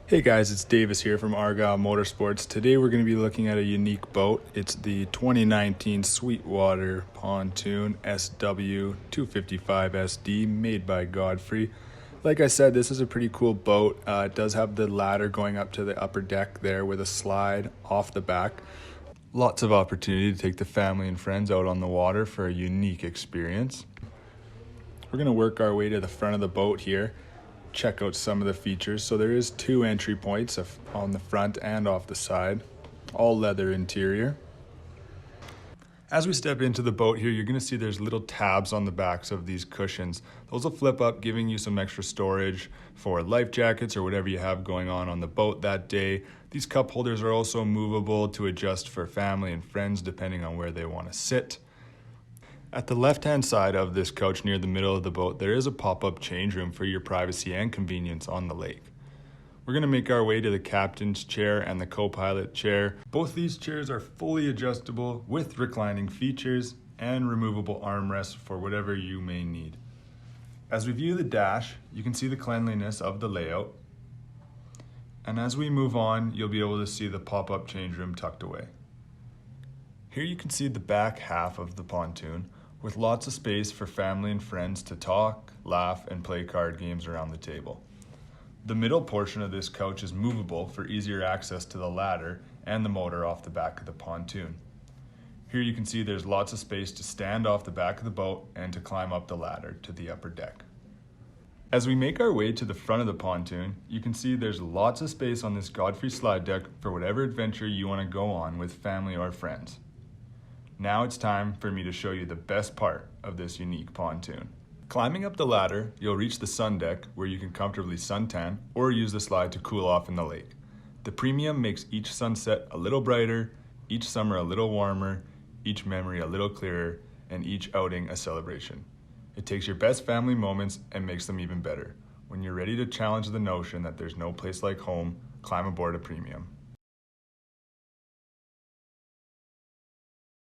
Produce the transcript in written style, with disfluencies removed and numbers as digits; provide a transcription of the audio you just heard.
Hey guys, it's Davis here from Argyll Motorsports. Today we're going to be looking at a unique boat. It's the 2019 Sweetwater Pontoon SW255SD made by Godfrey. Like I said, this is a pretty cool boat. It does have the ladder going up to the upper deck there with a slide off the back. Lots of opportunity to take the family and friends out on the water for a unique experience. We're going to work our way to the front of the boat here. Check out some of the features. So there is two entry points on the front and off the side, all leather interior. As we step into the boat here, you're going to see there's little tabs on the backs of these cushions. Those will flip up, giving you some extra storage for life jackets or whatever you have going on the boat that day. These cup holders are also movable to adjust for family and friends depending on where they want to sit. At the left-hand side of this couch near the middle of the boat, there is a pop-up change room for your privacy and convenience on the lake. We're going to make our way to the captain's chair and the co-pilot chair. Both these chairs are fully adjustable with reclining features and removable armrests for whatever you may need. As we view the dash, you can see the cleanliness of the layout. And as we move on, you'll be able to see the pop-up change room tucked away. Here you can see the back half of the pontoon, with lots of space for family and friends to talk, laugh, and play card games around the table. The middle portion of this couch is movable for easier access to the ladder and the motor off the back of the pontoon. Here you can see there's lots of space to stand off the back of the boat and to climb up the ladder to the upper deck. As we make our way to the front of the pontoon, you can see there's lots of space on this Godfrey slide deck for whatever adventure you want to go on with family or friends. Now it's time for me to show you the best part of this unique pontoon. Climbing up the ladder, you'll reach the sun deck where you can comfortably suntan or use the slide to cool off in the lake. The premium makes each sunset a little brighter, each summer a little warmer, each memory a little clearer, and each outing a celebration. It takes your best family moments and makes them even better. When you're ready to challenge the notion that there's no place like home, climb aboard a premium.